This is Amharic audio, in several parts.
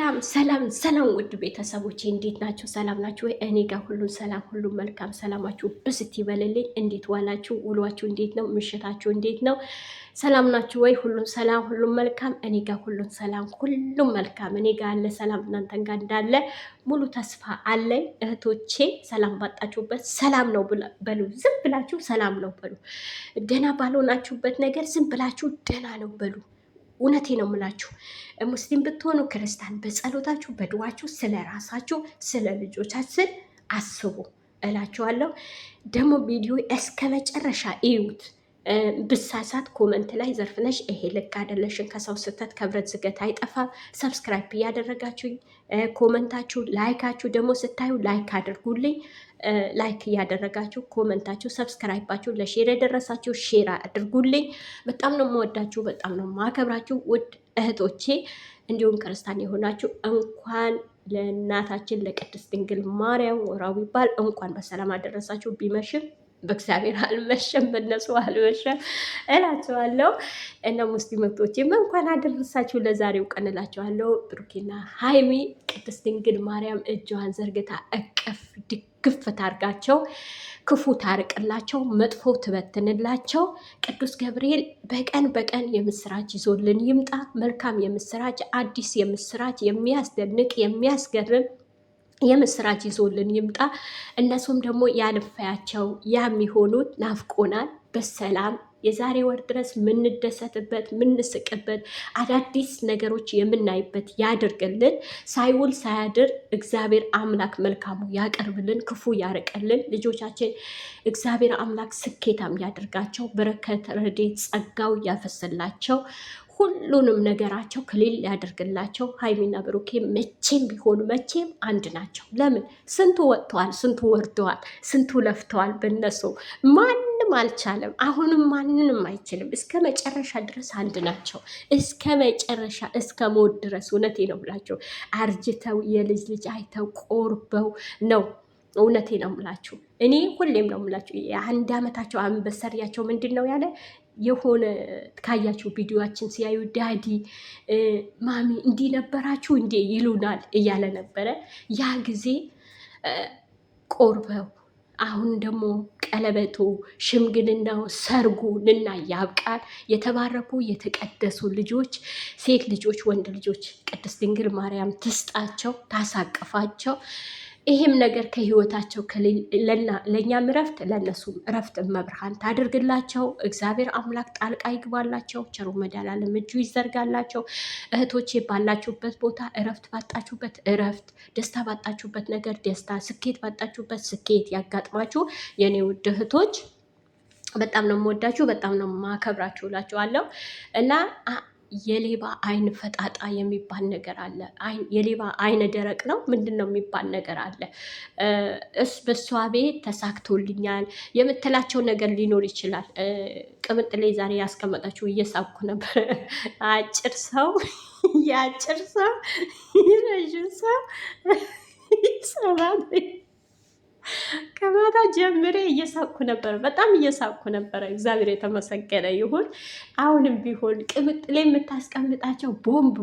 ሰላም ሰላም ሰላም ውድ ቤተሰቦቼ እንዴት ናችሁ? ሰላም ናችሁ ወይ? እኔ ጋር ሁሉም ሰላም፣ ሁሉም መልካም። ሰላማችሁ ብስት ይበልልኝ። እንዴት ዋላችሁ? ውሏችሁ እንዴት ነው? ምሽታችሁ እንዴት ነው? ሰላም ናችሁ ወይ? ሁሉም ሰላም፣ ሁሉም መልካም። እኔ ጋር ሁሉም ሰላም፣ ሁሉም መልካም። እኔ ጋር ያለ ሰላም እናንተን ጋር እንዳለ ሙሉ ተስፋ አለኝ። እህቶቼ ሰላም ባጣችሁበት ሰላም ነው በሉ። ዝም ብላችሁ ሰላም ነው በሉ። ደህና ባልሆናችሁበት ነገር ዝም ብላችሁ ደህና ነው በሉ። እውነቴ ነው የምላችሁ። ሙስሊም ብትሆኑ ክርስቲያን፣ በጸሎታችሁ በድዋችሁ ስለ ራሳችሁ ስለ ልጆቻችን አስቡ እላችኋለሁ። ደግሞ ቪዲዮ እስከ መጨረሻ እዩት። ብሳሳት ኮመንት ላይ ዘርፍነሽ ይሄ ልክ አይደለሽን፣ ከሰው ስህተት ከብረት ዝገት አይጠፋም። ሰብስክራይብ እያደረጋችሁኝ ኮመንታችሁ ላይካችሁ ደግሞ ስታዩ ላይክ አድርጉልኝ። ላይክ እያደረጋችሁ ኮመንታችሁ ሰብስክራይባችሁ ለሼር የደረሳችሁ ሼር አድርጉልኝ። በጣም ነው የምወዳችሁ፣ በጣም ነው የማከብራችሁ ውድ እህቶቼ። እንዲሁም ክርስቲያን የሆናችሁ እንኳን ለእናታችን ለቅድስት ድንግል ማርያም ወራዊ በዓል እንኳን በሰላም አደረሳችሁ። ቢመሽም በእግዚአብሔር አልመሸም፣ በነሱ አልመሸም እላቸዋለሁ። እና ሙስሊም እህቶቼም እንኳን አደረሳችሁ ለዛሬው ቀን እላቸዋለሁ። ብሩኬና ሀይሚ ቅድስት ድንግል ማርያም እጇን ዘርግታ እቅፍ ድግፍ ታርጋቸው፣ ክፉ ታርቅላቸው፣ መጥፎ ትበትንላቸው። ቅዱስ ገብርኤል በቀን በቀን የምስራች ይዞልን ይምጣ። መልካም የምስራች፣ አዲስ የምስራች፣ የሚያስደንቅ የሚያስገርም የምስራች ይዞልን ይምጣ። እነሱም ደግሞ ያልፋያቸው የሚሆኑት ናፍቆናል። በሰላም የዛሬ ወር ድረስ ምንደሰትበት ምንስቅበት አዳዲስ ነገሮች የምናይበት ያድርግልን። ሳይውል ሳያድር እግዚአብሔር አምላክ መልካሙ ያቀርብልን፣ ክፉ ያርቅልን። ልጆቻችን እግዚአብሔር አምላክ ስኬታም ያደርጋቸው፣ በረከት ረድኤት ጸጋው ያፈስላቸው። ሁሉንም ነገራቸው ክሊል ያደርግላቸው። ሀይሚና ብሩኬ መቼም ቢሆኑ መቼም አንድ ናቸው። ለምን? ስንቱ ወጥተዋል፣ ስንቱ ወርደዋል፣ ስንቱ ለፍተዋል። በነሱ ማንም አልቻለም። አሁንም ማንንም አይችልም። እስከ መጨረሻ ድረስ አንድ ናቸው። እስከ መጨረሻ እስከ ሞት ድረስ። እውነቴ ነው ብላቸው አርጅተው የልጅ ልጅ አይተው ቆርበው ነው። እውነቴ ነው ምላችሁ። እኔ ሁሌም ነው ምላችሁ። የአንድ ዓመታቸው አንበሰርያቸው ምንድን ነው ያለ የሆነ ካያችሁ ቪዲዮችን ሲያዩ ዳዲ ማሚ እንዲህ ነበራችሁ እንዴ ይሉናል እያለ ነበረ። ያ ጊዜ ቆርበው አሁን ደግሞ ቀለበቱ፣ ሽምግልናው፣ ሰርጉ ልና ያብቃል። የተባረኩ የተቀደሱ ልጆች፣ ሴት ልጆች፣ ወንድ ልጆች ቅድስት ድንግል ማርያም ትስጣቸው፣ ታሳቅፋቸው። ይሄም ነገር ከህይወታቸው ለእኛም እረፍት ለእነሱም እረፍት መብርሃን ታድርግላቸው። እግዚአብሔር አምላክ ጣልቃ ይግባላቸው። ቸሩ መድኃኔዓለም እጁ ይዘርጋላቸው። እህቶቼ ባላችሁበት ቦታ እረፍት ባጣችሁበት እረፍት፣ ደስታ ባጣችሁበት ነገር ደስታ፣ ስኬት ባጣችሁበት ስኬት ያጋጥማችሁ የኔ ውድ እህቶች። በጣም ነው የምወዳችሁ፣ በጣም ነው የማከብራችሁ እላችኋለሁ እና የሌባ አይን ፈጣጣ የሚባል ነገር አለ። የሌባ አይነ ደረቅ ነው ምንድን ነው የሚባል ነገር አለ። በሷ ቤት ተሳክቶልኛል የምትላቸው ነገር ሊኖር ይችላል። ቅምጥሌ ዛሬ ያስቀመጣችሁ እየሳብኩ ነበር። አጭር ሰው የአጭር ሰው የረዥም ሰው ይሰራል። ከማታ ጀምሬ እየሳቅኩ ነበረ፣ በጣም እየሳቅኩ ነበረ። እግዚአብሔር የተመሰገነ ይሁን። አሁንም ቢሆን ቅምጥሌ የምታስቀምጣቸው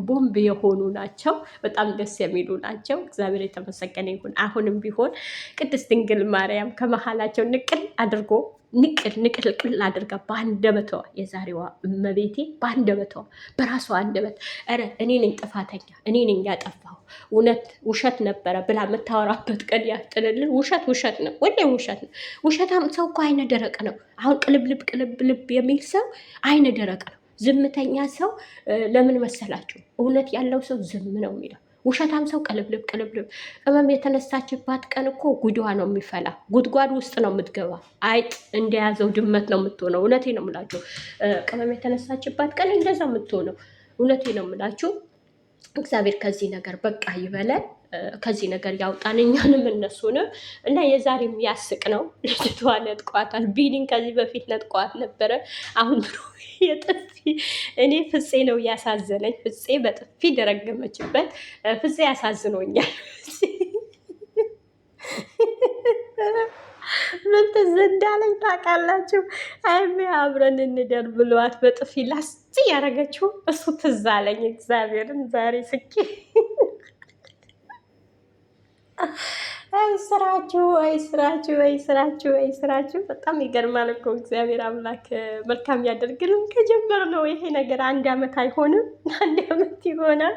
ቦምብ የሆኑ ናቸው። በጣም ደስ የሚሉ ናቸው። እግዚአብሔር የተመሰገነ ይሁን። አሁንም ቢሆን ቅድስት ድንግል ማርያም ከመሀላቸው ንቅል አድርጎ ንቅልቅል አድርጋ በአንደበቷ የዛሬዋ እመቤቴ በአንደበቷ በራሷ አንደበት ኧረ እኔ ነኝ ጥፋተኛ፣ እኔ ነኝ ያጠፋሁ፣ እውነት ውሸት ነበረ ብላ የምታወራበት ቀን ያጥልልን። ውሸት ነው፣ ወላሂ ውሸት ነው። ውሸታም ሰው እኮ አይነ ደረቅ ነው። አሁን ቅልብልብ የሚል ሰው አይነ ደረቅ ነው። ዝምተኛ ሰው ለምን መሰላችሁ? እውነት ያለው ሰው ዝም ነው የሚለው። ውሸታም ሰው ቅልብልብ። ቅመም የተነሳችባት ቀን እኮ ጉዷ ነው የሚፈላ። ጉድጓድ ውስጥ ነው የምትገባ። አይጥ እንደያዘው ድመት ነው የምትሆነው። እውነቴ ነው የምላችሁ። ቅመም የተነሳችባት ቀን እንደዛ የምትሆነው። እውነቴ ነው የምላችሁ። እግዚአብሔር ከዚህ ነገር በቃ ይበለን፣ ከዚህ ነገር ያውጣን እኛንም እነሱንም። እና የዛሬ የሚያስቅ ነው። ልጅቷ ነጥቋታል። ቢኒን ከዚህ በፊት ነጥቋት ነበረ። አሁን የጥፊ እኔ ፍፄ ነው ያሳዘነኝ። ፍፄ በጥፊ ደረገመችበት። ፍፄ ያሳዝኖኛል። ምን ትዝ እንዳለኝ ታውቃላችሁ? አይሜ አብረን እንደር ብሏት በጥፊ ላስ ያረገችው እሱ ትዝ አለኝ። እግዚአብሔርን ዛሬ ስቄ ስራችሁ ወይ ስራችሁ ወይ ስራችሁ ወይ ስራችሁ በጣም ይገርማል እኮ። እግዚአብሔር አምላክ መልካም ያደርግልን። ከጀመርነው ይሄ ነገር 1 ዓመት አይሆንም፣ 1 ዓመት ይሆናል።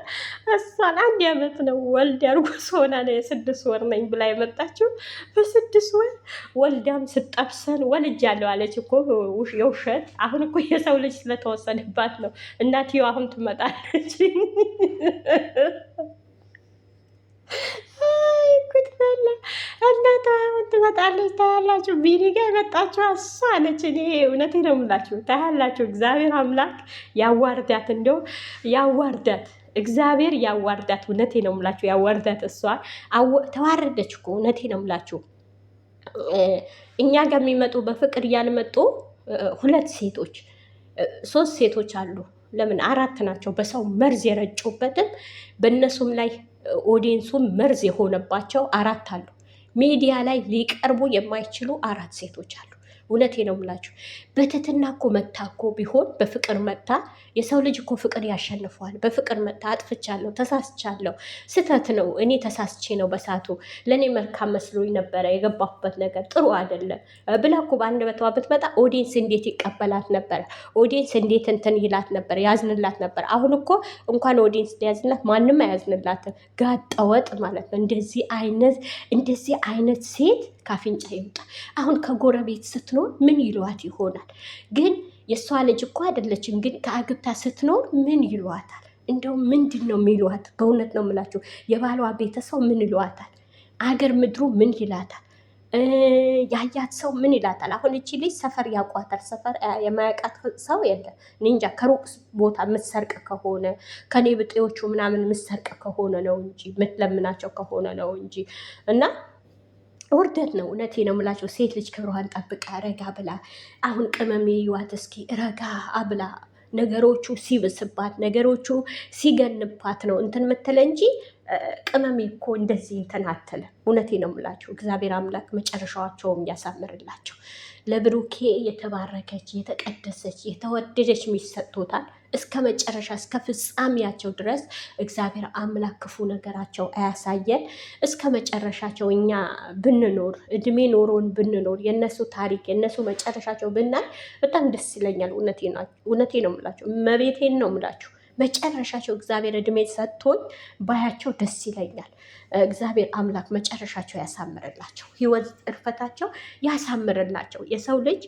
እሷን 1 ዓመት ነው ወልድ እርጉዝ ሆና ነው የ6 ወር ነኝ ብላ የመጣችው። በ6 ወር ወልዳም ስጠብሰን ወልጃለሁ አለች እኮ የውሸት። አሁን እኮ የሰው ልጅ ስለተወሰደባት ነው። እናትየው አሁን ትመጣለች። ኩትፈላ እናቷ ትመጣለች። ታያላችሁ፣ ቢኒ ጋር የመጣችሁ እሷ አለች። እኔ እውነቴ ነው የምላችሁ፣ ታያላችሁ። እግዚአብሔር አምላክ ያዋርዳት፣ እንደው ያዋርዳት፣ እግዚአብሔር ያዋርዳት። እውነቴ ነው የምላችሁ፣ ያዋርዳት። እሷ ተዋረደች እኮ። እውነቴ ነው የምላችሁ። እኛ ጋር የሚመጡ በፍቅር ያልመጡ 2 ሴቶች 3 ሴቶች አሉ። ለምን 4 ናቸው? በሰው መርዝ የረጩበትም በእነሱም ላይ ኦዲየንሱን መርዝ የሆነባቸው 4 አሉ። ሚዲያ ላይ ሊቀርቡ የማይችሉ 4 ሴቶች አሉ። እውነቴ ነው የምላችሁ። በትትና እኮ መታ እኮ ቢሆን በፍቅር መታ። የሰው ልጅ እኮ ፍቅር ያሸንፈዋል። በፍቅር መታ አጥፍቻለሁ፣ ተሳስቻለሁ፣ ስተት ነው፣ እኔ ተሳስቼ ነው በሳቱ ለእኔ መልካም መስሎኝ ነበረ፣ የገባሁበት ነገር ጥሩ አይደለም ብላ እኮ በአንደበቷ ብትመጣ ኦዲየንስ እንዴት ይቀበላት ነበረ? ኦዲየንስ እንዴት እንትን ይላት ነበር? ያዝንላት ነበር። አሁን እኮ እንኳን ኦዲየንስ ሊያዝንላት ማንም አያዝንላትም። ጋጠወጥ ማለት ነው። እንደዚህ አይነት ሴት ካፍንጫ ይውጣ። አሁን ከጎረቤት ስትኖር ምን ይሏት ይሆናል? ግን የእሷ ልጅ እኮ አይደለችም። ግን ከአግብታ ስትኖር ምን ይሏታል? እንደው ምንድን ነው የሚሏት? በእውነት ነው የምላችሁ። የባሏ ቤተሰብ ምን ይሏታል? አገር ምድሩ ምን ይላታል? ያያት ሰው ምን ይላታል? አሁን እቺ ልጅ ሰፈር ያውቋታል። ሰፈር የማያውቃት ሰው የለም። እንጃ ከሩቅ ቦታ የምትሰርቅ ከሆነ ከኔ ብጤዎቹ ምናምን የምትሰርቅ ከሆነ ነው እንጂ የምትለምናቸው ከሆነ ነው እንጂ እና ውርደት ነው። እውነቴ ነው የምላቸው። ሴት ልጅ ክብሯን ጠብቃ ረጋ ብላ አሁን ቅመም ይዋት እስኪ ረጋ ብላ ነገሮቹ ሲብስባት ነገሮቹ ሲገንባት ነው እንትን ምትለ እንጂ ቅመሜ እኮ እንደዚህ እንትን አትለ። እውነቴ ነው የምላቸው። እግዚአብሔር አምላክ መጨረሻቸውም ያሳምርላቸው። ለብሩኬ የተባረከች የተቀደሰች የተወደደች ሚስት ሰጥቶታል። እስከ መጨረሻ እስከ ፍጻሜያቸው ድረስ እግዚአብሔር አምላክ ክፉ ነገራቸው አያሳየን። እስከ መጨረሻቸው እኛ ብንኖር እድሜ ኖሮን ብንኖር የነሱ ታሪክ የነሱ መጨረሻቸው ብናይ በጣም ደስ ይለኛል። እውነቴ ነው የምላቸው። መቤቴን ነው የምላችሁ። መጨረሻቸው እግዚአብሔር እድሜ ሰጥቶኝ ባያቸው ደስ ይለኛል። እግዚአብሔር አምላክ መጨረሻቸው ያሳምርላቸው፣ ህይወት እርፈታቸው ያሳምርላቸው። የሰው ልጅ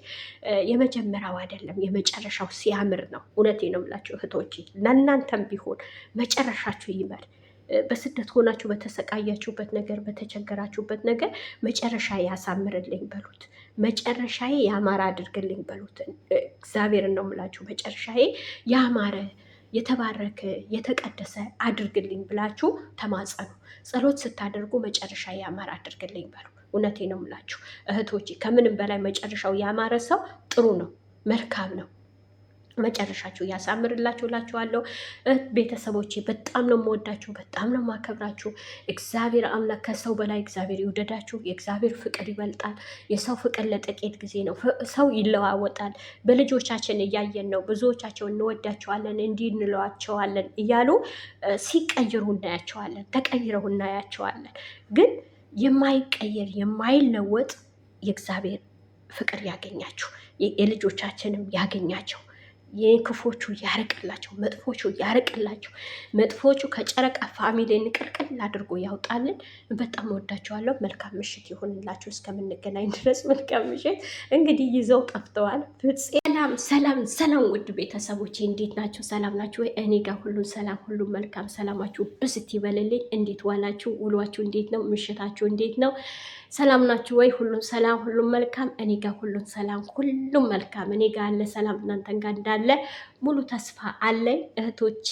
የመጀመሪያው አይደለም የመጨረሻው ሲያምር ነው። እውነቴ ነው የምላቸው እህቶቼ፣ ለእናንተም ቢሆን መጨረሻችሁ ይመር። በስደት ሆናችሁ በተሰቃያችሁበት ነገር በተቸገራችሁበት ነገር መጨረሻ ያሳምርልኝ በሉት። መጨረሻዬ ያማረ አድርግልኝ በሉት። እግዚአብሔርን ነው የምላችሁ። መጨረሻዬ ያማረ የተባረከ የተቀደሰ አድርግልኝ ብላችሁ ተማጸኑ። ጸሎት ስታደርጉ መጨረሻ ያማረ አድርግልኝ በሉ። እውነቴ ነው የምላችሁ እህቶቼ፣ ከምንም በላይ መጨረሻው ያማረ ሰው ጥሩ ነው፣ መልካም ነው። መጨረሻችሁ ያሳምርላችሁ እላችኋለሁ። ቤተሰቦቼ በጣም ነው የምወዳችሁ፣ በጣም ነው የማከብራችሁ። እግዚአብሔር አምላክ ከሰው በላይ እግዚአብሔር ይውደዳችሁ። የእግዚአብሔር ፍቅር ይበልጣል። የሰው ፍቅር ለጥቂት ጊዜ ነው። ሰው ይለዋወጣል። በልጆቻችን እያየን ነው። ብዙዎቻቸው እንወዳቸዋለን እንዲህ እንለዋቸዋለን እያሉ ሲቀይሩ እናያቸዋለን፣ ተቀይረው እናያቸዋለን። ግን የማይቀየር የማይለወጥ የእግዚአብሔር ፍቅር ያገኛችሁ፣ የልጆቻችንም ያገኛቸው። የክፎቹ ያርቅላቸው፣ መጥፎቹ ያርቅላቸው። መጥፎቹ ከጨረቃ ፋሚሊ ንቅርቅል አድርጎ ያውጣልን። በጣም ወዳቸዋለሁ። መልካም ምሽት ይሁንላችሁ። እስከምንገናኝ ድረስ መልካም ምሽት። እንግዲህ ይዘው ጠፍተዋል። ሰላም ውድ ቤተሰቦቼ እንዴት ናቸው? ሰላም ናችሁ ወይ? እኔ ጋር ሁሉ ሰላም፣ ሁሉ መልካም። ሰላማችሁ ብስት ይበልልኝ። እንዴት ዋላችሁ? ውሏችሁ እንዴት ነው? ምሽታችሁ እንዴት ነው? ሰላም ናችሁ ወይ? ሁሉም ሰላም፣ ሁሉም መልካም። እኔ ጋር ሁሉም ሰላም፣ ሁሉም መልካም። እኔ ጋር አለ ሰላም፣ እናንተን ጋር እንዳለ ሙሉ ተስፋ አለኝ እህቶች።